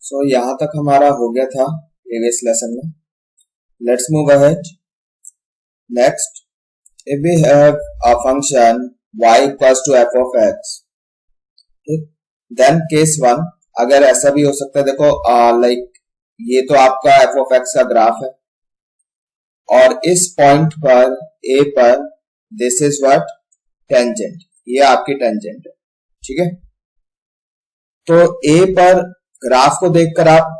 सो यहाँ तक हमारा हो गया था प्रीवियस लेसन में. Let's move ahead. Next, if we have a function y equals to f of x, then case 1, अगर ऐसा भी हो सकता है, देखो लाइक ये तो आपका f of x का ग्राफ है और इस पॉइंट पर a पर दिस इज व्हाट टेंजेंट, ये आपकी टेंजेंट है. ठीक है, तो a पर ग्राफ को देखकर आप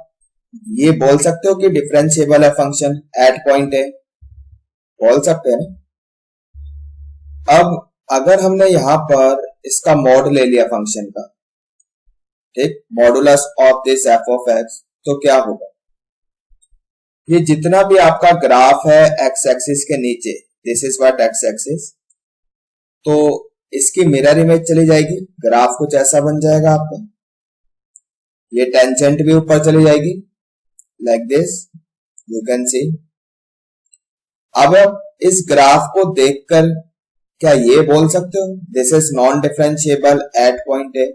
ये बोल सकते हो कि डिफरेंशिएबल है फंक्शन एट पॉइंट ए, बोल सकते हैं ना. अब अगर हमने यहां पर इसका मॉड ले लिया फंक्शन का, ठीक, modulus of this F of x, तो क्या होगा, ये जितना भी आपका ग्राफ है एक्स एक्सिस के नीचे, this is what x axis, तो इसकी मिरर इमेज चली जाएगी, ग्राफ कुछ ऐसा बन जाएगा आपका. ये टेंजेंट भी ऊपर चली जाएगी like this, you can see. अब इस ग्राफ को देखकर क्या ये बोल सकते हो this is non differentiable eight point A?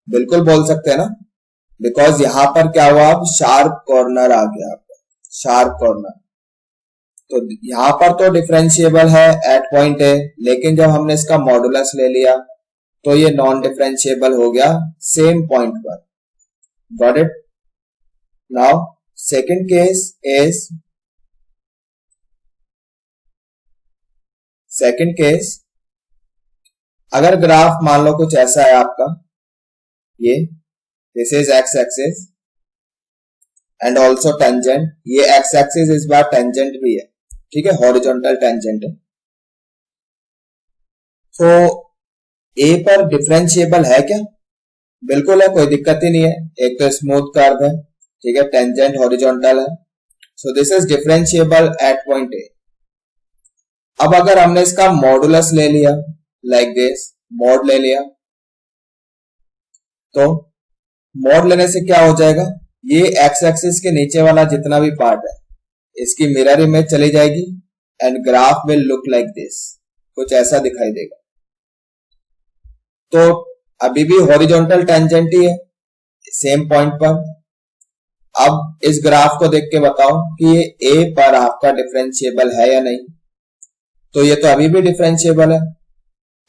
बिल्कुल बोल सकते हैं ना, बिकॉज यहां पर क्या हुआ, अब शार्प कॉर्नर आ गया आपका, शार्प कॉर्नर. तो यहां पर तो डिफरेंशिएबल है एट पॉइंट ए, लेकिन जब हमने इसका मॉडुलस ले लिया तो ये नॉन डिफरेंशिएबल हो गया सेम पॉइंट पर. Got it? Now second case is, second case, अगर ग्राफ मान लो कुछ ऐसा है आपका, ये this is x axis and also tangent, ये एक्स एक्सिस इस बार टेंजेंट भी है, ठीक है, हॉरिजॉन्टल टेंजेंट है. तो ए पर डिफरेंशिएबल है क्या? बिल्कुल है, कोई दिक्कत ही नहीं है, एक तो स्मूथ कर्व है, ठीक है, टेंजेंट हॉरिजॉन्टल है, सो this is differentiable eight point A. अब अगर हमने इसका मॉडुलस ले लिया लाइक दिस, मॉड ले लिया, तो मॉड लेने से क्या हो जाएगा, ये एक्स एक्सिस के नीचे वाला जितना भी पार्ट है इसकी मिरर इमेज चली जाएगी and graph will look like this, कुछ ऐसा दिखाई देगा. तो अभी भी हॉरिजॉन्टल टेंजेंट ही है सेम पॉइंट पर. अब इस ग्राफ को देख के बताओ कि ये ए पर आपका डिफरेंशिएबल है या नहीं. तो ये तो अभी भी डिफरेंशिएबल है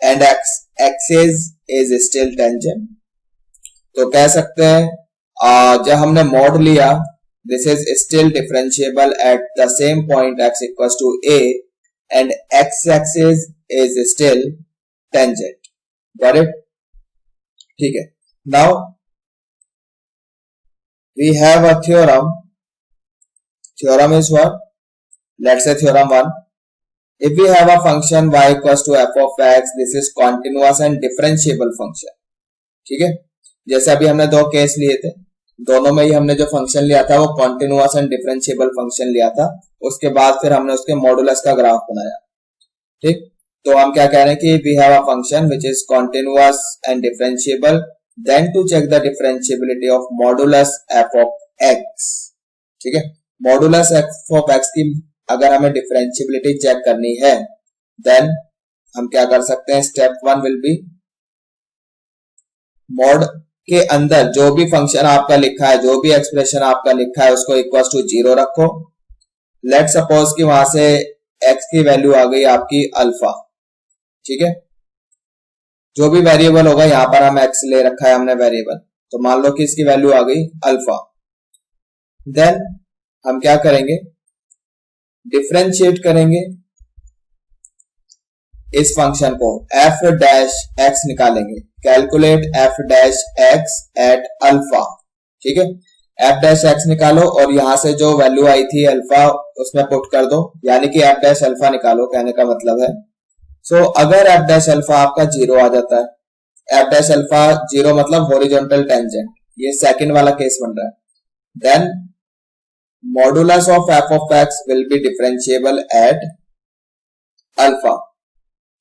and x axis is still tangent. तो कह सकते हैं जब हमने मॉड लिया, this is still differentiable at the same point x equals to a and x axis is still tangent. Got it? ठीक है. Now we have a theorem. Theorem is what? Let's say theorem 1. If we have a function y equals to f of x, this is continuous and differentiable function. ठीक है, जैसे अभी हमने दो case लिए थे, दोनों में ही हमने जो फंक्शन लिया था वो कॉन्टिन्यूअस एंड डिफरेंशिएबल फंक्शन लिया था. उसके बाद फिर हमने उसके मॉडुलस का ग्राफ बनाया. ठीक, तो हम क्या कह रहे हैं कि we have a function which is continuous and differentiable, then to check the differentiability of modulus f of x. ठीक है, मॉडुलस f of x की अगर हमें डिफरेंशिएबिलिटी चेक करनी है, देन हम क्या कर सकते हैं, स्टेप 1 विल बी, मॉड के अंदर जो भी फंक्शन आपका लिखा है, जो भी एक्सप्रेशन आपका लिखा है, उसको इक्वल टू 0 रखो. लेट सपोज कि वहां से x की वैल्यू आ गई आपकी अल्फा. ठीक है, जो भी वेरिएबल होगा, यहां पर हम x ले रखा है हमने वेरिएबल, तो मान लो कि इसकी वैल्यू आ गई अल्फा. देन हम क्या करेंगे, डिफरेंशिएट करेंगे इस फंक्शन को, f डैश x निकालेंगे, calculate f dash x at alpha. ठीक है, f डैश x निकालो और यहां से जो वैल्यू आई थी अल्फा उसमें पुट कर दो, यानी कि f डैश अल्फा निकालो, कहने का मतलब है. सो अगर f डैश अल्फा आपका 0 आ जाता है, f डैश अल्फा 0 मतलब हॉरिजॉन्टल टेंजेंट, ये सेकंड वाला केस बन रहा है, then modulus of f of x will be differentiable at alpha.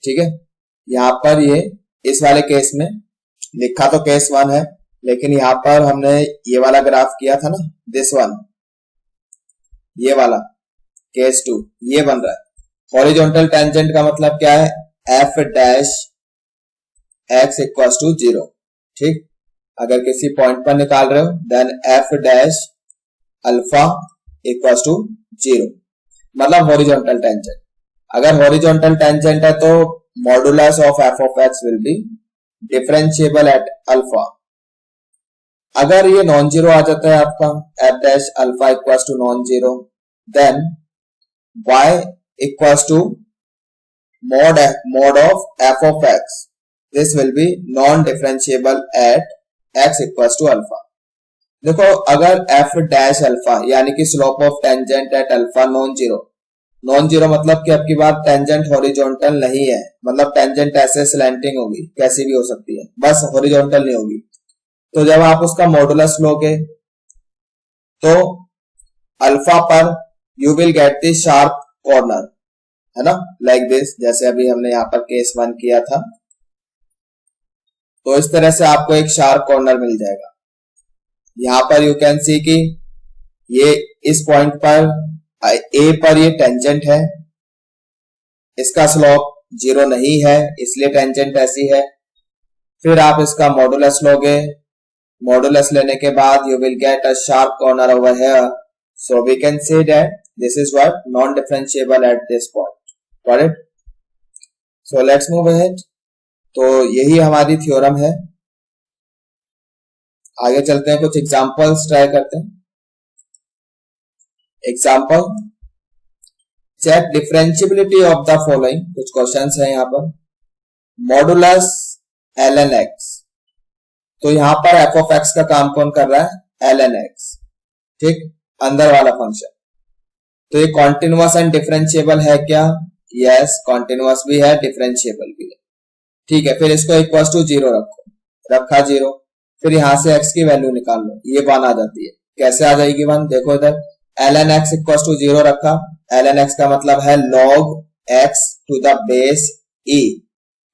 ठीक है, यहां पर ये इस वाले केस में लिखा तो केस 1 है, लेकिन यहां पर हमने ये वाला ग्राफ किया था ना, दिस वन, ये वाला केस 2, ये बन रहा है. हॉरिजॉन्टल टेंजेंट का मतलब क्या है, f dash x equals to 0. ठीक, अगर किसी पॉइंट पर निकाल रहे हो then f dash alpha equals to 0, मतलब हॉरिजॉन्टल टेंजेंट। अगर हॉरिजॉन्टल टेंजेंट है तो modulus of f of x will be differentiable at alpha. अगर ये नॉन जीरो आ जाता है आपका f dash alpha equals to non zero, then y equals to mod of f of x, this will be non differentiable at x equals to alpha। देखो अगर f dash alpha यानी कि slope of tangent at alpha non zero, non zero मतलब कि आपकी बात tangent horizontal नहीं है, मतलब टेंजेंट ऐसे स्लैंटिंग होगी, कैसी भी हो सकती है, बस हॉरिजॉन्टल नहीं होगी। तो जब आप उसका मॉडुलस लोगे तो अल्फा पर you will get the sharp corner, है ना, लाइक दिस, जैसे अभी हमने यहाँ पर केस 1 किया था। तो इस तरह से आपको एक शार्प कॉर्नर मिल जाएगा। यहां पर यू कैन सी कि ये इस पॉइंट पर ए पर ये टेंजेंट है, इसका स्लोप 0 नहीं है इसलिए टेंजेंट ऐसी है। फिर आप इसका मॉडुलस लोगे, मॉडुलस लेने के बाद you will get a sharp corner over here, so we can say that this is what non differentiable at this point. Got it? So let's move ahead. तो यही हमारी थ्योरम है। आगे चलते हैं, कुछ एग्जांपल्स ट्राई करते हैं। Example, check differentiability of the following. कुछ क्वेश्चंस हैं यहाँ पर। मॉडुलस ln x, तो यहां पर एफ ऑफ एक्स का काम कौन कर रहा है? ln x, ठीक, अंदर वाला फंक्शन। तो ये कॉन्टिन्यूअस एंड डिफरेंशिएबल है क्या? यस, कॉन्टिन्यूअस भी है, डिफरेंशिएबल भी है, ठीक है। फिर इसको इक्वल टू 0 रखो, रखा 0। फिर यहां से x की वैल्यू निकाल लो, ये 1 आ जाती है। कैसे आ जाएगी 1? देखो इधर ln x इक्वल टू 0 रखा, ln x का मतलब है log x to the base e,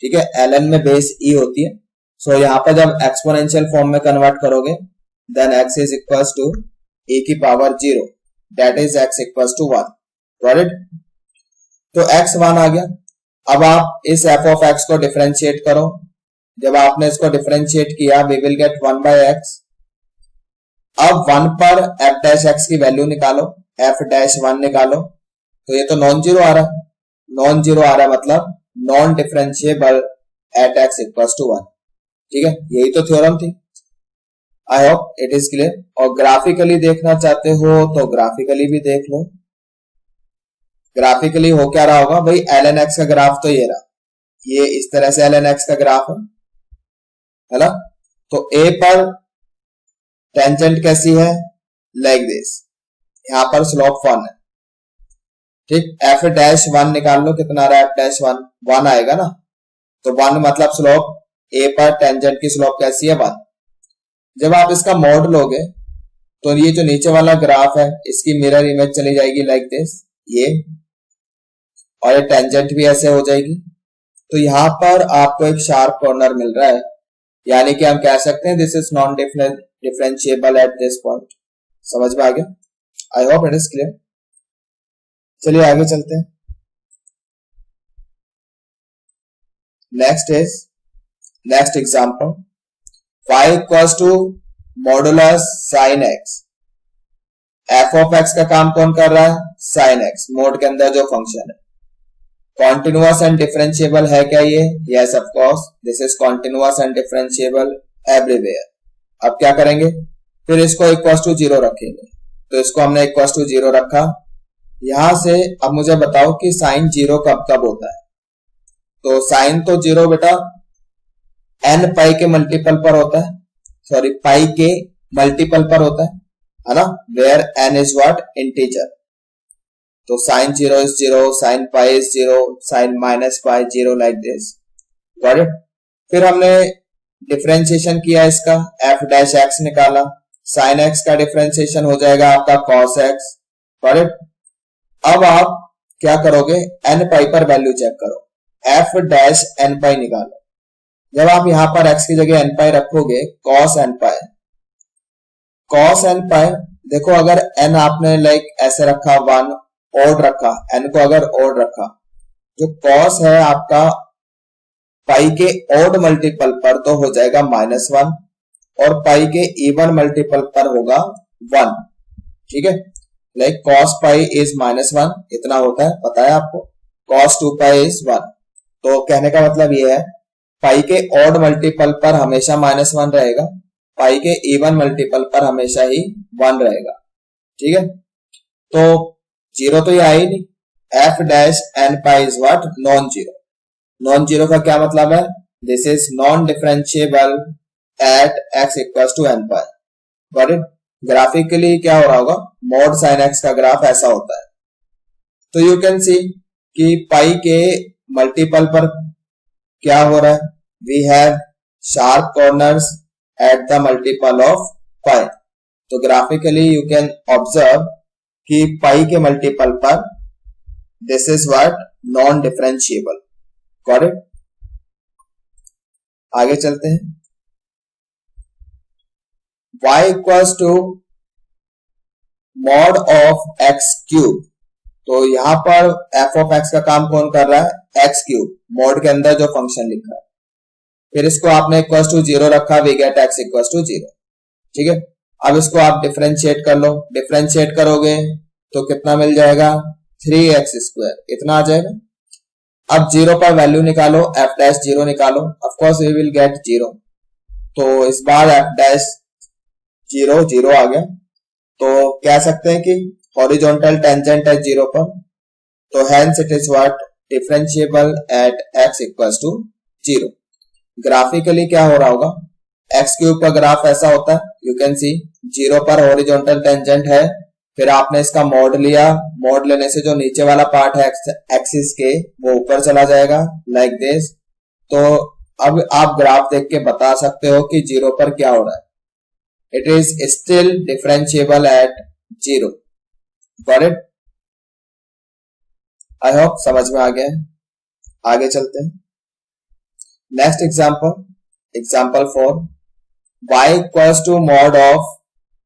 ठीक है, ln में बेस e होती है। सो यहाँ पर जब एक्सपोनेंशियल फॉर्म में कन्वर्ट करोगे then x is equal to e की power 0, that is x equal to 1। Got it? तो x 1 आ गया। अब आप इस f ऑफ x को डिफरेंशिएट करो। जब आपने इसको डिफरेंशिएट किया we will get 1 by x। अब 1 पर f डैश x की वैल्यू निकालो, f डैश 1 निकालो। तो ये तो नॉन जीरो आ रहा है, नॉन जीरो आ रहा है मतलब non differentiable at x equals to 1, ठीक है। यही तो थ्योरम थी। I hope it is clear. और ग्राफिकली देखना चाहते हो तो ग्राफिकली भी देख लो। ग्राफिकली हो क्या रहा होगा भाई, ln x का ग्राफ तो ये रहा, ये इस तरह से ln x का ग्राफ है ना। तो a पर टेंजेंट कैसी है? लाइक दिस, यहां पर स्लोप 1 है, ठीक। f डैश 1 निकाल लो, कितना आ रहा है? f डैश 1 आएगा ना। तो 1 मतलब स्लोप a पर टेंजेंट की स्लोप कैसी है? 1। जब आप इसका मॉड लोगे तो ये जो नीचे वाला ग्राफ है इसकी मिरर इमेज चली जाएगी लाइक दिस, ये, और ये टेंजेंट भी ऐसे हो जाएगी। तो यहां पर आपको एक शार्प कॉर्नर मिल रहा है, यानी कि हम कह सकते हैं this is non differentiable at this point. समझ में आ गया? I hope it is clear. चलिए आगे चलते हैं। Next example, y equals to modulus sine x। f of x का काम कौन कर रहा है? साइन x, मोड के अंदर जो फंक्शन है। कॉन्टिन्यूअस एंड डिफरेंशिएबल है क्या ये? Yes of course, this is continuous and differentiable everywhere. अब क्या करेंगे? फिर इसको इक्वल्स टू 0 रखेंगे। तो इसको हमने इक्वल्स टू 0 रखा। यहां से अब मुझे बताओ कि साइन 0 कब कब होता है? तो साइन तो 0 बेटा n पाई के मल्टीपल पर होता है, सॉरी पाई के मल्टीपल पर होता है ना, where n is what? Integer. तो sine 0 is 0, sine pi is 0, sine minus pi 0, like this. Got it? फिर हमने डिफरेंशिएशन किया इसका, f डैश x निकाला, साइन x का डिफरेंशिएशन हो जाएगा आपका cos x। Got it? अब आप क्या करोगे? n पाई पर वैल्यू चेक करो, f डैश n पाई निकालो। जब आप यहां पर x की जगह n पाई रखोगे, cos n पाई, cos n पाई, देखो अगर n आपने लाइक ऐसे रखा 1, ओड रखा, n को अगर ओड रखा, जो cos है आपका पाई के ओड मल्टीपल पर तो हो जाएगा -1, और पाई के इवन मल्टीपल पर होगा 1। ठीक है, लाइक cos पाई इज -1 इतना होता है, पता है आपको। cos 2 pi is 1। तो कहने का मतलब ये है पाई के ऑड मल्टीपल पर हमेशा -1 रहेगा, पाई के इवन मल्टीपल पर हमेशा ही 1 रहेगा। ठीक है, तो जीरो तो ये आई नहीं। f dash n pi is what? Non zero. Non zero का क्या मतलब है? This is non differentiable at x equals to n pi. Got it? Graphically क्या हो रहा होगा? मॉड साइन x का ग्राफ ऐसा होता है। तो यू कैन सी कि पाई के मल्टीपल पर क्या हो रहा है? We have sharp corners at the multiple of pi. तो ग्राफिकली यू कैन ऑब्जर्व कि पाई के मल्टीपल पर this is what? Non differentiable. Got it? आगे चलते हैं। y equals to mod of x cube. तो यहां पर f ऑफ x का काम कौन कर रहा है? x क्यूब, मॉड के अंदर जो फंक्शन लिखा है। फिर इसको आपने इक्वल्स टू 0 रखा, we get x equals to 0। ठीक है, अब इसको आप डिफरेंशिएट कर लो। डिफरेंशिएट करोगे तो कितना मिल जाएगा? 3x², इतना आ जाएगा। अब 0 पर वैल्यू निकालो, f डैश 0 निकालो, of course we will get 0। तो इस बार f डैश 0 0 आ गया। तो कह सकते हैं कि हॉरिजॉन्टल टेंजेंट है 0 पर, तो hence it is what? Differentiable at x equals to 0। Graphically क्या हो रहा होगा? x क्यूब का ग्राफ ऐसा होता है, यू कैन सी 0 पर हॉरिजॉन्टल टेंजेंट है, फिर आपने इसका मॉड लिया, मॉड लेने से जो नीचे वाला पार्ट है एक्सिस के वो ऊपर चला जाएगा लाइक दिस। तो अब आप ग्राफ देख के बता सकते हो कि 0 पर क्या हो रहा है। It is still differentiable at 0। Got it? I hope समझ में आ गया है। आगे चलते हैं। Next example, example 4, y equals to mod of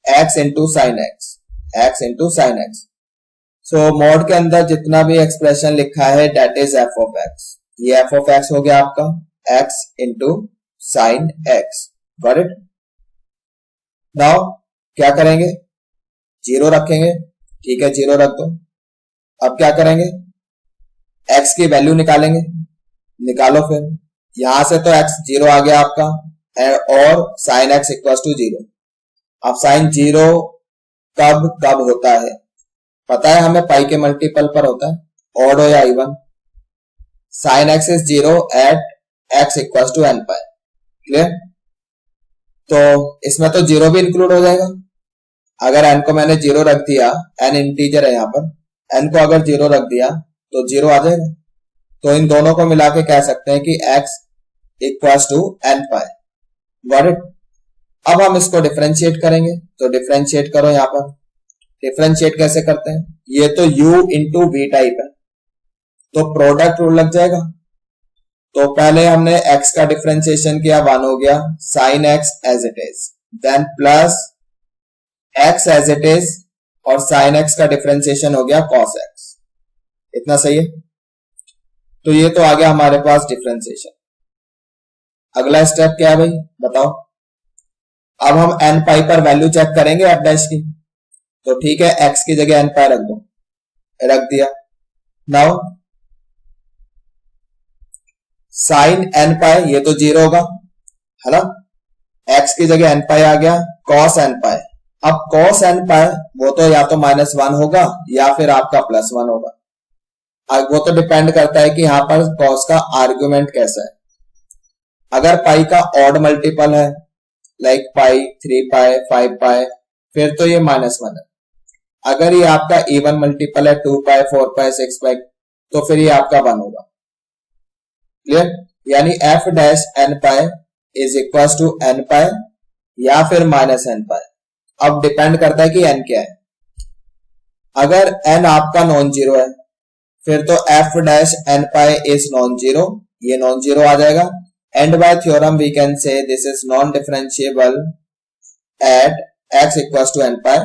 x into sine x, x into sine x। So mod के अंदर जितना भी एक्सप्रेशन लिखा है that is f of x। ये f ऑफ x हो गया आपका x into sine x। Got it? Now क्या करेंगे? 0 रखेंगे। ठीक है, 0 रख दो। अब क्या करेंगे? x की वैल्यू निकालेंगे। निकालो फिर। यहां से तो x 0 आ गया आपका, और साइन x इक्वल टू 0। अब साइन 0 कब कब होता है? पता है हमें, पाई के मल्टीपल पर होता है, ऑड हो या even. Sine x is 0 at x equal to n pi. Clear? तो इसमें तो 0 भी इंक्लूड हो जाएगा। अगर n को मैंने 0 रख दिया, n इंटीजर है यहाँ पर, n को अगर 0 रख दिया तो 0 आ जाएगा। तो इन दोनों को मिला के कह सकते हैं कि x equals to n pi. Got it? अब हम इसको डिफरेंशिएट करेंगे, तो डिफरेंशिएट करो। यहाँ पर डिफरेंशिएट कैसे करते हैं? ये तो u इंटू वी टाइप है, तो प्रोडक्ट रूल लग जाएगा। तो पहले हमने x का डिफरेंशिएशन किया, 1 हो गया, sine x as it is, then plus x as it is, और साइन x का डिफरेंशिएशन हो गया cos x। इतना सही है? तो ये तो आ गया हमारे पास डिफरेंशिएशन। अगला स्टेप क्या है भाई, बताओ। अब हम n पाई पर वैल्यू चेक करेंगे f डैश की। तो ठीक है, x की जगह n पाई रख दो, रख दिया। नाउ साइन n पाई, ये तो 0 होगा, है ना। x की जगह n पाई आ गया, cos n पाई। अब cos n पाई वो तो या तो -1 होगा या फिर आपका +1 होगा। वो तो डिपेंड करता है कि यहां पर cos का आर्गुमेंट कैसा है। अगर पाई का ऑड मल्टीपल है, लाइक पाई, 3 पाई, 5 पाई, फिर तो ये -1 है। अगर ये आपका इवन मल्टीपल है, 2 पाई, 4 पाई, 6 पाई, तो फिर ये आपका 1 होगा। क्लियर? यानी f dash n pi is equal to n pi या फिर -n पाई। अब डिपेंड करता है कि n क्या है। अगर n आपका नॉन जीरो है, फिर तो f dash n pi is non zero, ये नॉन जीरो आ जाएगा। And by theorem we can say this is non differentiable at x equal to n pi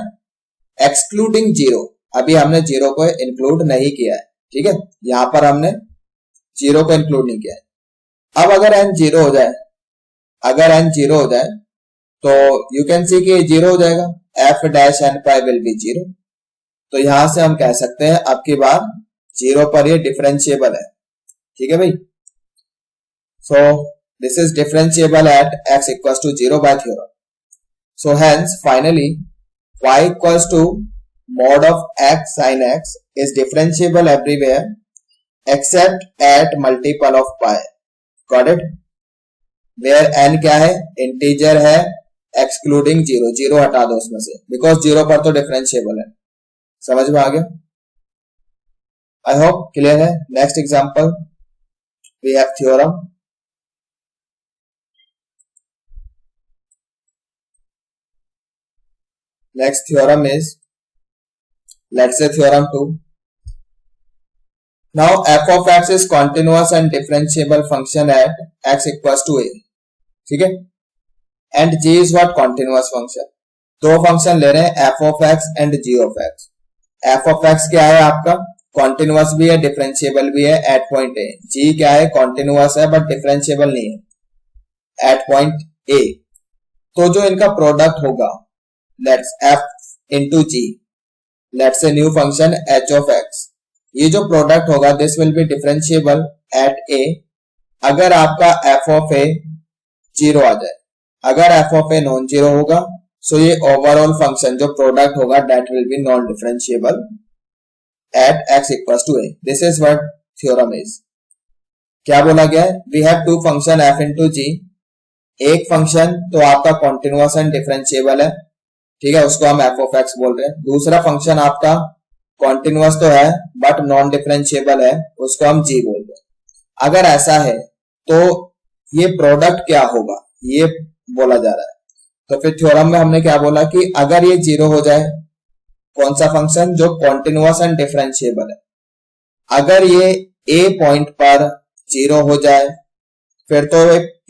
excluding 0। अभी हमने 0 को इंक्लूड नहीं किया है, ठीक है, यहां पर हमने 0 को इंक्लूड नहीं किया है। अब अगर n 0 हो जाए, अगर n 0 हो जाए तो यू कैन सी कि जीरो हो जाएगा, f dash n pi will be zero. तो यहां से हम कह सकते हैं अब की बार जीरो पर ये डिफरेंशिएबल है। ठीक है भाई, so this is differentiable at x equals to zero by theorem. So hence finally y equals to mod of x sin x is differentiable everywhere except at multiple of pi. Got it? Where n क्या है, integer है, excluding zero, zero हटा दो उसमें से, because zero पर तो differentiable है। समझ में आ गया? आई होप क्लियर है। Next example we have theorem. Next theorem is, let's say theorem 2. Now f of x is continuous and differentiable function at x equals to a. ठीक है, and g is what, continuous function। दो function ले रहे हैं f of x and g of x। f of x क्या है आपका, continuous भी है, differentiable भी है at point a। g क्या है, continuous है बट differentiable नहीं है at point a। तो जो इनका प्रोडक्ट होगा, let's f into g, let's say new function h of x, ये जो प्रोडक्ट होगा this will be differentiable at a अगर आपका f of a जीरो आ जाए। अगर f of a non zero होगा सो ये ओवरऑल फंक्शन जो प्रोडक्ट होगा that will be non differentiable at x equals to a। This is what theorem is. क्या बोला गया है, we have two function f into g। एक function तो आपका कॉन्टिन्यूअस एंड डिफरेंशिएबल है, ठीक है, उसको हम f of x बोल रहे हैं। दूसरा फंक्शन आपका कॉन्टिन्यूअस तो है बट नॉन डिफरेंशिएबल है, उसको हम g बोल रहे हैं। अगर ऐसा है तो ये प्रोडक्ट क्या होगा, ये बोला जा रहा है। तो फिर थ्योरम में हमने क्या बोला कि अगर ये जीरो हो जाए, कौन सा फंक्शन, जो कॉन्टिन्यूअस एंड डिफरेंशिएबल है, अगर ये a पॉइंट पर जीरो हो जाए फिर तो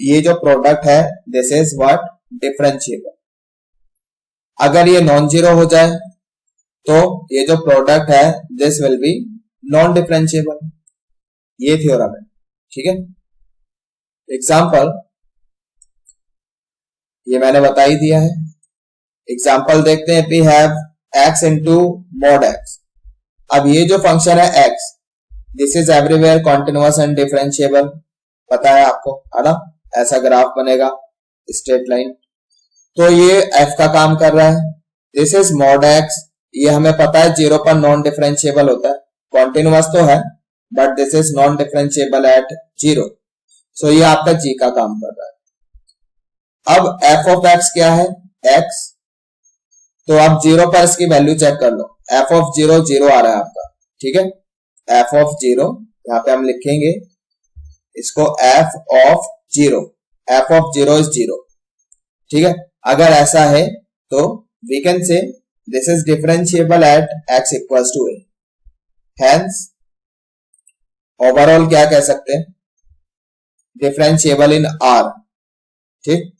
ये जो प्रोडक्ट है दिस इज व्हाट, डिफरेंशिएबल। अगर ये नॉन जीरो हो जाए तो ये जो प्रोडक्ट है this will be non differentiable. ये थ्योरम है, ठीक है। एग्जांपल ये मैंने बता ही दिया है। एग्जांपल देखते हैं, we have x into mod x। अब ये जो फंक्शन है x, this is everywhere continuous and differentiable, पता है आपको, है ना। ऐसा ग्राफ बनेगा, स्ट्रेट लाइन। तो ये f का काम कर रहा है। दिस इज mod x, ये हमें पता है जीरो पर नॉन डिफरेंशिएबल होता है, कॉन्टिन्यूअस तो है but this is non differentiable at zero. So ये आपका g का काम कर रहा है। अब f ऑफ x क्या है, x, तो आप जीरो पर इसकी वैल्यू चेक कर लो। f ऑफ जीरो जीरो आ रहा है आपका, ठीक है। f ऑफ जीरो, यहां पे हम लिखेंगे इसको f of zero, f of zero is zero, ठीक है। अगर ऐसा है तो we can say this is differentiable at x equals to a। Hence overall क्या कह सकते हैं, डिफरेंशिएबल इन r, ठीक।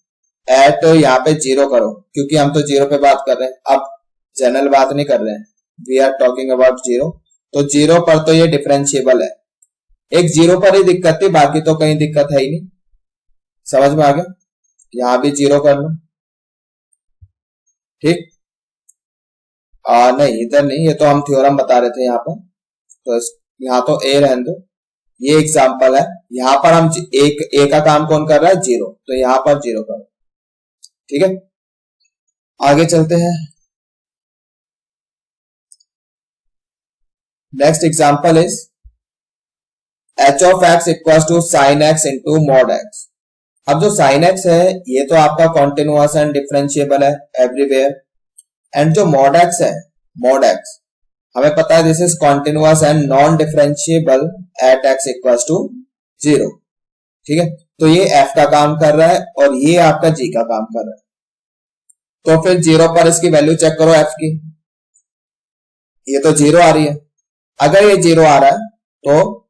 एट यहाँ पे जीरो करो क्योंकि हम तो जीरो पे बात कर रहे हैं, अब जनरल बात नहीं कर रहे हैं, we are talking about zero. तो जीरो पर तो ये डिफरेंशिएबल है, एक जीरो पर ही दिक्कत थी, बाकी तो कहीं दिक्कत है ही नहीं। समझ में आ गया, यहां भी जीरो कर लो, ठीक। नहीं इधर नहीं, ये तो हम थ्योरम बता रहे थे यहाँ पर, तो यहाँ तो ए रहने दो। ये एग्जांपल है, यहां पर हम एक ए का काम कौन कर रहा है, जीरो, तो यहां पर जीरो करो, ठीक है। आगे चलते हैं। Next example is h of x equals to sin x into mod x। अब जो sin x है ये तो आपका कॉन्टिन्यूअस एंड डिफरेंशिएबल है एवरीवेयर, एंड जो mod x है, mod x हमें पता है this is continuous and non differentiable at x equals to zero, ठीक है। तो ये f का काम कर रहा है और ये आपका g का काम कर रहा है। तो फिर जीरो पर इसकी वैल्यू चेक करो f की, ये तो जीरो आ रही है। अगर ये जीरो आ रहा है तो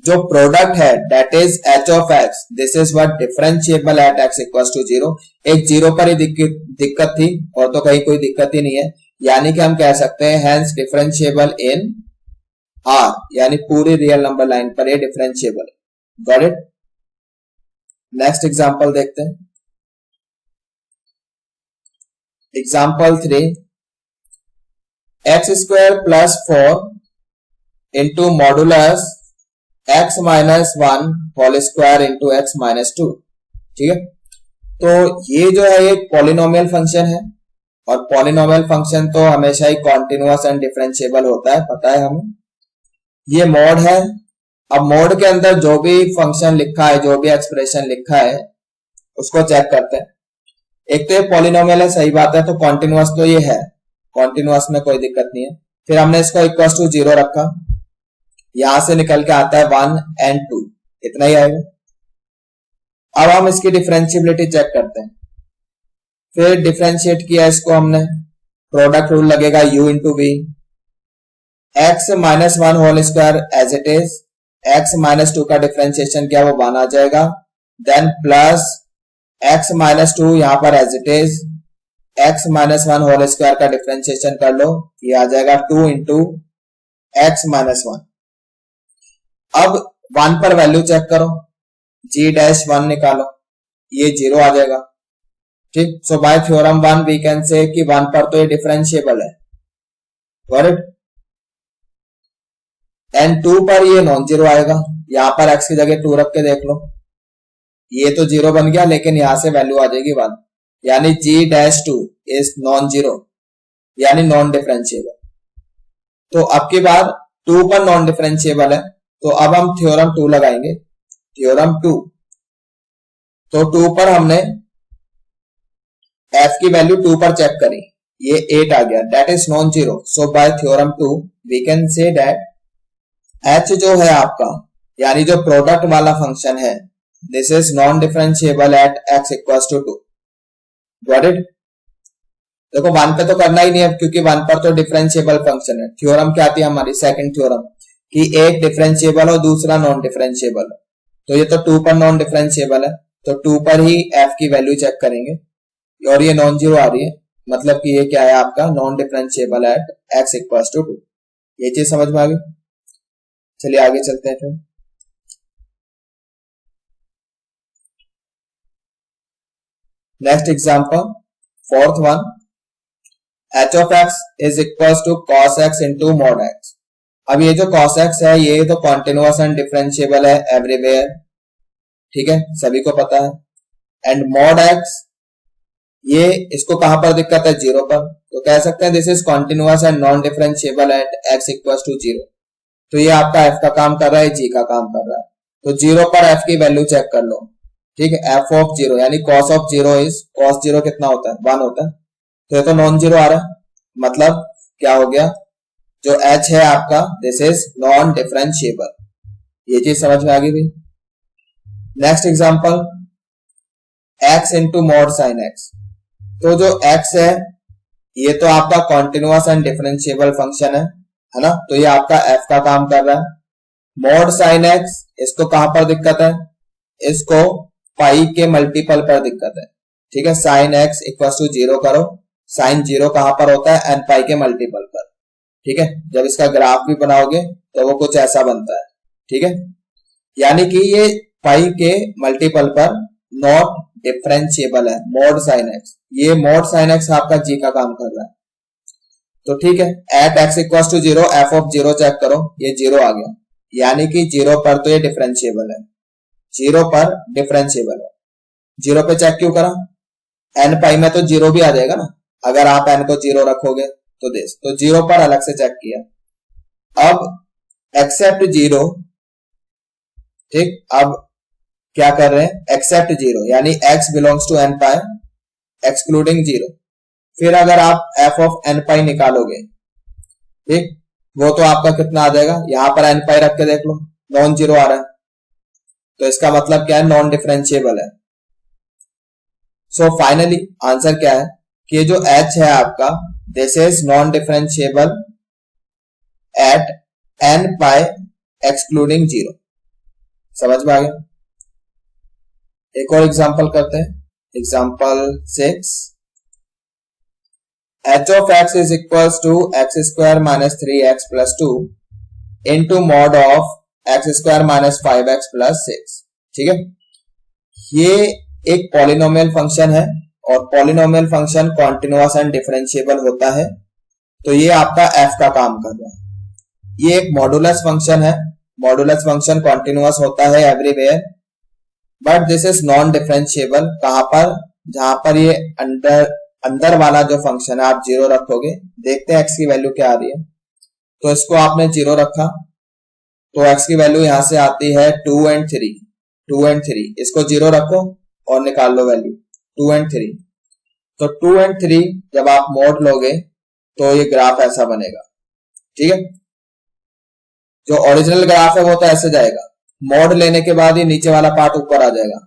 जो प्रोडक्ट है that is h of x, this is what differentiable at x equals to zero. एक जीरो पर ही दिक्कत थी और तो कहीं कोई दिक्कत ही नहीं है, यानी कि हम कह सकते हैं हेंस डिफरेंशिएबल इन r, यानी पूरी रियल नंबर लाइन पर ये डिफरेंशिएबल है। Got it. नेक्स्ट एग्जांपल देखते हैं। Example 3, x square plus 4 into modulus x minus 1 whole square into x minus 2। ठीक है, तो ये जो है एक पॉलिनोमियल फंक्शन है, और पॉलिनोमियल फंक्शन तो हमेशा ही कॉन्टिन्यूअस एंड डिफरेंशिएबल होता है, पता है हमें। ये मॉड है। अब मॉड के अंदर जो भी फंक्शन लिखा है, जो भी एक्सप्रेशन लिखा है, उसको चेक करते हैं। एक तो ये पॉलिनोमियल है, सही बात है, तो कॉन्टिन्यूअस तो ये है, कॉन्टिन्यूअस में कोई दिक्कत नहीं है। फिर हमने इसको इक्वल टू 0 रखा, यहां से निकल के आता है 1 एंड 2, इतना ही आएगा। अब हम इसकी डिफरेंशिएबिलिटी चेक करते हैं। फिर डिफरेंशिएट किया इसको हमने, प्रोडक्ट रूल लगेगा u into b, x minus 1 whole square as it is, x minus 2 का डिफरेंशिएशन किया वो 1 आ जाएगा, देन प्लस एक्स माइनस 2 यहां पर as it is, x minus 1 whole square का डिफरेंशिएशन कर लो, ये आ जाएगा 2 इंटू एक्स माइनस 1। अब 1 पर वैल्यू चेक करो, g डैश 1 निकालो, ये 0 आ जाएगा। ठीक, so by theorem 1 we can say कि 1 पर तो ये डिफरेंशिएबल है, गॉट इट। एंड 2 पर ये नॉन जीरो आएगा, यहां पर x की जगह 2 रख के देख लो, ये तो 0 बन गया, लेकिन यहां से वैल्यू आ जाएगी 1, यानी g dash 2 is non zero, यानी नॉन डिफरेंशिएबल। तो अब की बार 2 पर नॉन डिफरेंशिएबल है, तो अब हम थ्योरम 2 लगाएंगे, थ्योरम 2। तो 2 पर हमने f की वैल्यू 2 पर चेक करी, ये 8 आ गया, that is non zero. So by theorem 2 we can say that h जो है आपका, यानी जो प्रोडक्ट वाला फंक्शन है, this is non differentiable at x equals to 2, got it. देखो 1 पे तो करना ही नहीं है, क्योंकि 1 पर तो डिफरेंशिएबल फंक्शन है। थ्योरम क्या आती है हमारी, सेकंड थ्योरम, कि एक डिफरेंशिएबल हो दूसरा नॉन डिफरेंशिएबल हो। तो ये तो 2 पर नॉन डिफरेंशिएबल है, तो 2 पर ही f की वैल्यू चेक करेंगे, और ये नॉन जीरो आ रही है, मतलब कि ये क्या है आपका, non differentiable at x equals to 2। ये चीज समझ में आ गई। चलिए आगे चलते हैं। फिर next example, fourth one, h of x is equals to cos x into mod x। अब ये जो cos x है, ये तो कॉन्टिन्यूअस एंड डिफरेंशिएबल है एवरीवेयर, ठीक है, सभी को पता है। एंड mod x, ये इसको कहां पर दिक्कत है, 0 पर, तो कह सकते हैं this is continuous and non differentiable at x equals to 0। तो ये आपका f का काम कर रहा है, g का काम कर रहा है। तो 0 पर f की वैल्यू चेक कर लो, ठीक है, f ऑफ 0 यानी cos ऑफ 0 इज, cos 0 कितना होता है, 1 होता है, तो ये तो नॉन जीरो आ रहा है, मतलब क्या हो गया, जो h है आपका, दिस इज नॉन डिफरेंशिएबल। ये चीज समझ में आ गई भाई। Next example, x into mod sine x। तो जो x है, ये तो आपका कॉन्टिन्यूअस एंड डिफरेंशिएबल फंक्शन है ना, तो ये आपका f का काम कर रहा है। मॉड साइन x, इसको कहां पर दिक्कत है, इसको पाई के मल्टीपल पर दिक्कत है, ठीक है। साइन x इक्वल टू 0 करो, साइन 0 कहां पर होता है, एन पाई के मल्टीपल पर, ठीक है। जब इसका ग्राफ भी बनाओगे तो वो कुछ ऐसा बनता है, ठीक है, यानी कि ये पाई के मल्टीपल पर नॉट डिफरेंशिएबल है मॉड साइन x। ये मॉड साइन x आपका g का काम कर रहा है, तो ठीक है। At x equal to 0 f of 0 check करो, ये 0 आ गया, यानी कि 0 पर तो ये डिफरेंशिएबल है, 0 पर डिफरेंशिएबल है। 0 पे चेक क्यों करा, n पाई में तो 0 भी आ जाएगा ना, अगर आप n को 0 रखोगे तो देश, तो 0 पर अलग से चेक किया। अब एक्सेप्ट 0, ठीक, अब क्या कर रहे हैं, एक्सेप्ट 0 यानी x belongs to n pi excluding 0। फिर अगर आप f ऑफ n पाई निकालोगे, ठीक, वो तो आपका कितना आ जाएगा, यहां पर n पाई रख के देख लो, नॉन जीरो आ रहा है, तो इसका मतलब क्या है, नॉन डिफरेंशिएबल है। सो फाइनली आंसर क्या है कि जो h है आपका, this is non differentiable eight n pi excluding 0। समझ में आ गया। एक और एग्जांपल करते हैं, example 6, h of x is equals to x square minus 3x plus 2 into mod of x square minus 5x plus 6, ठीक है। ये एक पॉलिनोमियल फंक्शन है और polynomial function continuous and differentiable होता है, तो ये आपका f का काम कर रहा है। ये एक मॉडुलस फंक्शन है, मॉडुलस फंक्शन कॉन्टिन्यूअस होता है everywhere, but this is non differentiable. कहां पर? जहां पर ये अंदर वाला जो फंक्शन है आप 0 रखोगे। देखते हैं x की वैल्यू क्या आ रही है। तो इसको आपने 0 रखा तो x की वैल्यू यहां से आती है 2 and 3। 2 and 3 इसको 0 रखो और निकाल लो वैल्यू 2 and 3। तो 2 and 3 जब आप मोड लोगे तो ये ग्राफ ऐसा बनेगा, ठीक है। जो ओरिजिनल ग्राफ है वो तो ऐसे जाएगा, मोड लेने के बाद ये नीचे वाला पार्ट ऊपर आ जाएगा।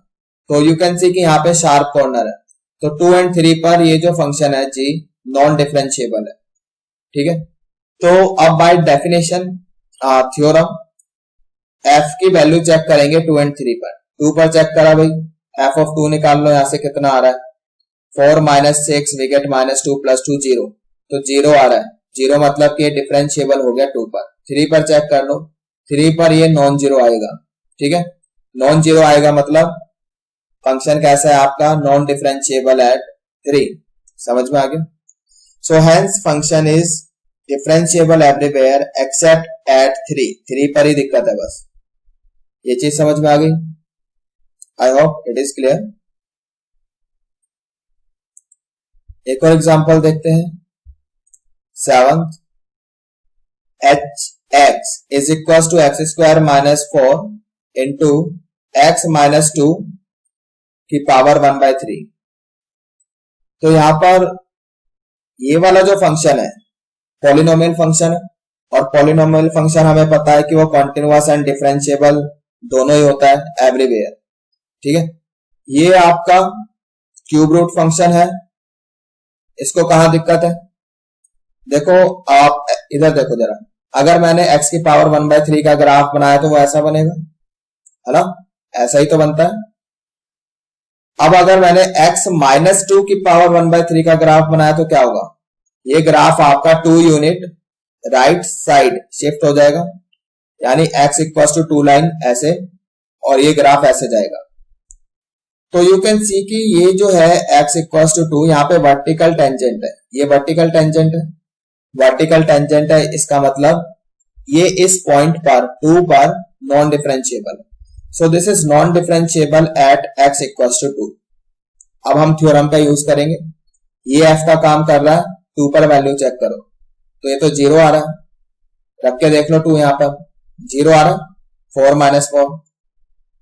तो यू कैन सी कि यहाँ पे शार्प कॉर्नर है। तो 2 and 3 पर ये जो फंक्शन है जी नॉन डिफरेंशिएबल है, ठीक है। तो अब बाय डेफिनेशन थ्योरम f की वैल्यू चेक करेंगे 2 and 3 पर। 2 पर चेक करा भाई, f of 2 निकाल लो, यहां से कितना आ रहा है 4 minus 6 we get -2 plus 2 0। तो 0 आ रहा है, 0 मतलब कि डिफरेंशिएबल हो गया 2 पर। 3 पर चेक कर लो, 3 पर ये नॉन जीरो आएगा, ठीक है। नॉन जीरो आएगा मतलब फंक्शन कैसा है आपका, नॉन डिफरेंशिएबल एट 3। समझ में आ गया। So hence function is differentiable everywhere except eight 3 पर ही दिक्कत है बस। ये चीज समझ में आ गई? I hope it is clear. एक और एग्जांपल देखते हैं। 7th h x is equal to x square minus 4 into x minus 2 की पावर 1/3। तो यहां पर ये वाला जो फंक्शन है पॉलिनोमियल फंक्शन है, और पॉलिनोमियल फंक्शन हमें पता है कि वो कॉन्टिन्यूअस एंड डिफरेंशिएबल दोनों ही होता है एवरीवेयर, ठीक है। ये आपका क्यूब रूट फंक्शन है, इसको कहां दिक्कत है? देखो आप इधर देखो जरा, अगर मैंने x की पावर 1/3 का ग्राफ बनाया तो वो ऐसा बनेगा, है ना, ऐसा ही तो बनता है। अब अगर मैंने x माइनस 2 की पावर 1/3 का ग्राफ बनाया तो क्या होगा? ये ग्राफ आपका 2 यूनिट राइट साइड शिफ्ट हो जाएगा, यानी x इक्वल टू 2 लाइन ऐसे, और ये ग्राफ ऐसे जाएगा। तो यू कैन सी कि ये जो है x इक्वल टू 2, यहाँ पे वर्टिकल टेंजेंट है, ये वर्टिकल टेंजेंट है, वर्टिकल टेंजेंट है, इसका मतलब ये इस पॉइंट पर 2 पर non differentiable. So this is non differentiable at x equal to 2। अब हम थ्योरम का यूज करेंगे। ये f का काम कर रहा है, 2 पर वैल्यू चेक करो, तो ये तो 0 आ रहा है, रख के देख लो 2 यहाँ पर 0 आ रहा है, 4 minus 4।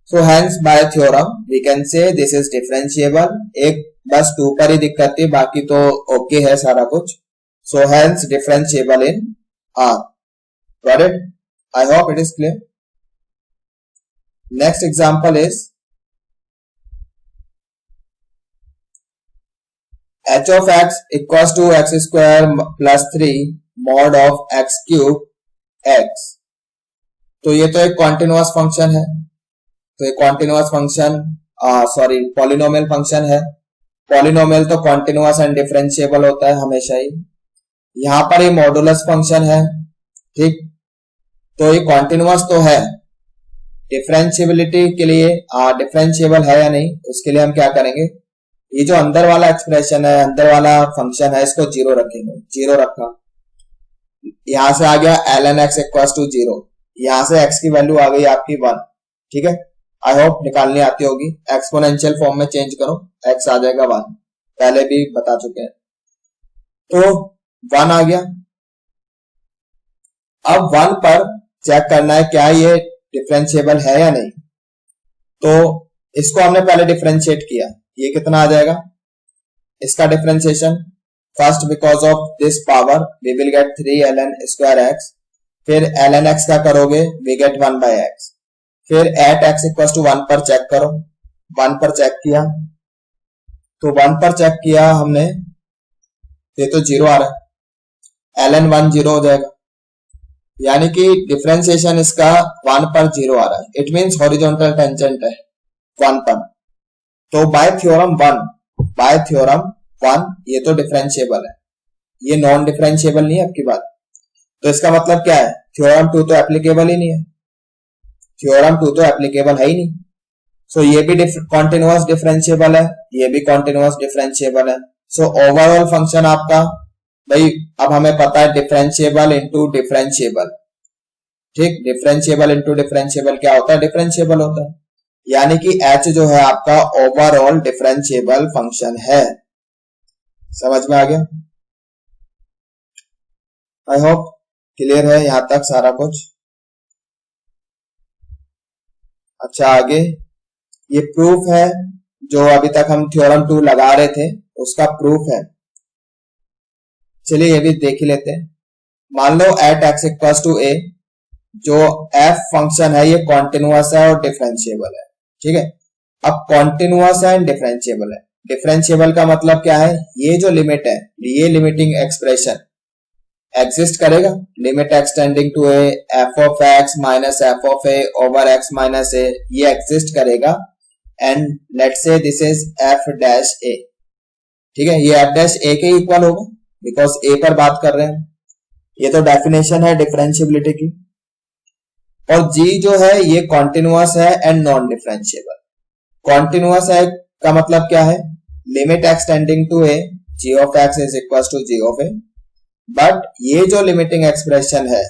So hence by theorem we can say this is differentiable. एक बस 2 पर ही दिक्कत थी, बाकी तो ओके है सारा कुछ। So hence differentiable in R। Got it? I hope it is clear. Next example is h of x equals to x square plus 3 mod of x cube x। तो ये तो एक कॉन्टिन्यूअस फंक्शन है, तो ये continuous function sorry polynomial function है। Polynomial तो continuous and differentiable होता है हमेशा ही। यहां पर ये मॉडुलस फंक्शन है, ठीक। तो ये कॉन्टिन्यूअस तो है, डिफरेंशिएबिलिटी के लिए डिफरेंशिएबल है या नहीं उसके लिए हम क्या करेंगे, ये जो अंदर वाला एक्सप्रेशन है, अंदर वाला फंक्शन है, इसको 0 रखेंगे। 0 रखा, यहां से आ गया ln x इक्वल टू 0, यहां से x की वैल्यू आ गई आपकी 1, ठीक है। आई होप निकालनी आती होगी। एक्सपोनेंशियल फॉर्म में चेंज करो, x आ जाएगा 1, पहले भी बता चुके हैं। तो 1 आ गया। अब 1 पर चेक करना है क्या ये डिफरेंशिएबल है या नहीं। तो इसको हमने पहले डिफरेंशिएट किया, ये कितना आ जाएगा इसका differentiation. First because of this power we will get 3 ln square x, फिर ln x का करोगे वी गेट 1/x, फिर एट x इक्वल टू 1 पर चेक करो। 1 पर चेक किया, तो 1 पर चेक किया हमने, ये तो 0 आ रहा है, ln 1 0 हो जाएगा, यानी कि डिफरेंशिएशन इसका 1 पर 0 आ रहा है। इट मींस हॉरिजॉन्टल टेंजेंट है 1 पर। तो बाय थ्योरम 1 ये तो डिफरेंशिएबल है, ये नॉन डिफरेंशिएबल नहीं है आपकी बात। तो इसका मतलब क्या है, थ्योरम 2 तो एप्लीकेबल ही नहीं है, थ्योरम 2 तो एप्लीकेबल है ही नहीं। सो ये भी कॉन्टिन्यूअस डिफरेंशिएबल है, ये भी कॉन्टिन्यूअस डिफरेंशिएबल है। सो ओवरऑल फंक्शन आपका भाई, अब हमें पता है डिफरेंशिएबल इंटू डिफरेंशिएबल, ठीक, डिफरेंशिएबल इंटू डिफरेंशिएबल क्या होता है, डिफरेंशिएबल होता है, यानी कि h जो है आपका ओवरऑल डिफरेंशिएबल फंक्शन है। समझ में आ गया? आई होप क्लियर है यहां तक सारा कुछ। अच्छा, आगे ये प्रूफ है, जो अभी तक हम थ्योरम 2 लगा रहे थे उसका प्रूफ है। चलिए ये भी देख ही लेते हैं। मान लो एट एक्स इक्वल्स टू ए, जो एफ फंक्शन है ये कॉन्टिन्यूअस है और डिफरेंशिएबल है, ठीक है। अब कॉन्टिन्यूअस है एंड डिफरेंशिएबल है। डिफरेंशिएबल का मतलब क्या है, ये जो लिमिट है, ये लिमिटिंग एक्सप्रेशन एग्जिस्ट करेगा, limit extending to a f of x minus f of a over x minus a, ये एग्जिस्ट करेगा। And let's say this is f dash a, ठीक है, ये एफ डैश ए के इक्वल होगा बिकॉज ए पर बात कर रहे हैं। ये तो डेफिनेशन है डिफरेंशिएबिलिटी की। और जी जो है ये कॉन्टिन्यूअस है एंड नॉन डिफरेंशिएबल। कॉन्टिन्यूअस है का मतलब क्या है, limit extending to a g of x is equal to g of a, but ये जो लिमिटिंग एक्सप्रेशन है,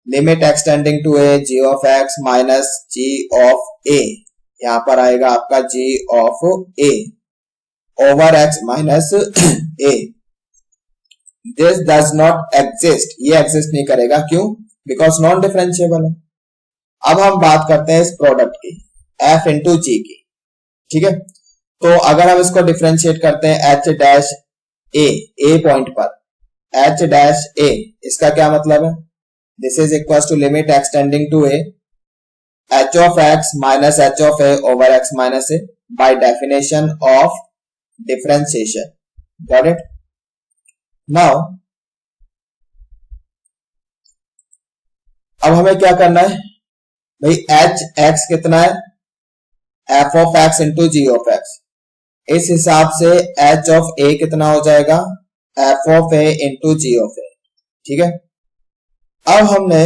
limit extending to a g of x minus g of a, यहां पर आएगा आपका g of a over x minus a, this does not exist, ये exist नहीं करेगा। क्यों? बिकॉज नॉन डिफरेंशिएबल है। अब हम बात करते हैं इस प्रोडक्ट की, एफ इंटू जी की, ठीक है। तो अगर हम इसको डिफरेंशिएट करते हैं एच डैश ए पॉइंट पर, एच डैश ए, इसका क्या मतलब है, this is equal to limit extending to a h of x minus h of a over x minus a by definition of differentiation. Got it? Now अब हमें क्या करना है भाई, एच एक्स कितना है, f of x into g of x, इस हिसाब से एच ऑफ ए कितना हो जाएगा, f of a into g of a, ठीक है। अब हमने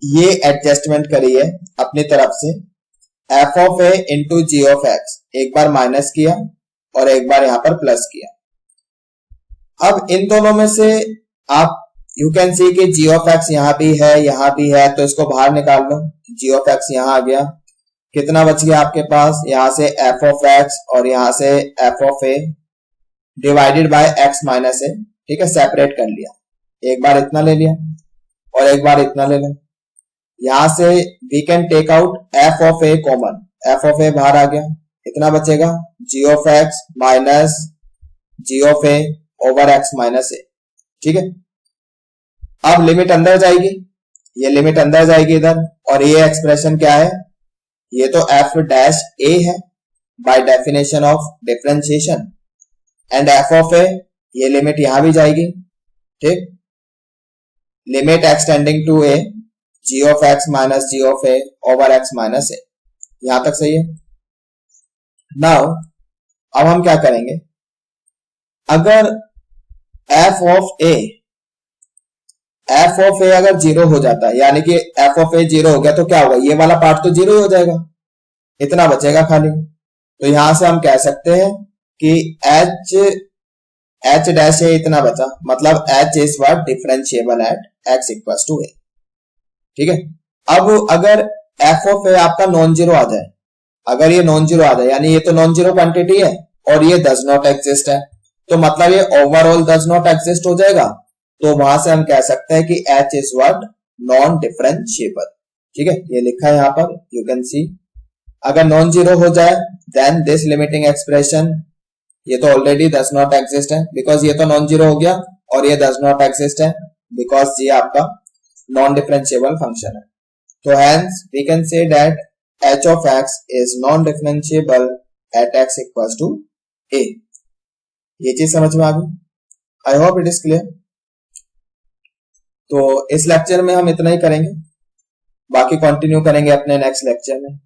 ये एडजस्टमेंट करी है अपनी तरफ से, f of a into g of x, एक बार माइनस किया और एक बार यहां पर प्लस किया। अब इन दोनों में से आप यू कैन सी कि जी ऑफ एक्स यहां भी है, तो इसको बाहर निकाल लो। जी ऑफ एक्स यहां आ गया, कितना बच गया आपके पास, यहां से एफ ऑफ एक्स और यहां से f of a divided by x minus a, ठीक है, सेपरेट कर लिया। एक बार इतना ले लिया और एक बार इतना ले लो। यहां से we can take out f of a common, f of a बाहर आ गया, इतना बचेगा g of x minus g of a over x minus a, ठीक है। अब लिमिट अंदर जाएगी, ये लिमिट अंदर जाएगी इधर, और ये एक्सप्रेशन क्या है, ये तो एफ डैश ए है by definition of differentiation, and f of a, ये लिमिट यहां भी जाएगी, ठीक, limit extending to a g of x minus g of a over x minus a, यहां तक सही है। नाउ अब हम क्या करेंगे, अगर एफ ऑफ ए अगर जीरो हो जाता है, यानी कि एफ ऑफ ए जीरो हो गया, तो क्या होगा, ये वाला पार्ट तो जीरो ही हो जाएगा, इतना बचेगा खाली। तो यहां से हम कह सकते हैं कि एच डैश ए इतना बचा, मतलब h is what differentiable at x equals to a, ठीक है। अब अगर एफ ऑफ ए आपका नॉन जीरो आ जाए, अगर ये नॉन जीरो आ जाए, यानी ये तो नॉन जीरो क्वांटिटी है और ये डज नॉट एग्जिस्ट है, तो मतलब ये ओवरऑल डज नॉट एग्जिस्ट हो जाएगा। तो वहां से हम कह सकते हैं कि H is what non differentiable, ठीक है, ये लिखा है यहां पर, यू कैन सी। अगर नॉन जीरो हो जाए देन दिस लिमिटिंग एक्सप्रेशन, ये तो ऑलरेडी डज नॉट एग्जिस्ट है बिकॉज ये तो नॉन जीरो हो गया, और ये डज नॉट एग्जिस्ट है बिकॉज ये आपका नॉन डिफरेंशिएबल फंक्शन है। तो hence we can say that h of x is non differentiable at x equals to a। ये चीज समझ में आ गई? I hope it is clear. तो इस लेक्चर में हम इतना ही करेंगे, बाकी कंटिन्यू करेंगे अपने नेक्स्ट लेक्चर में।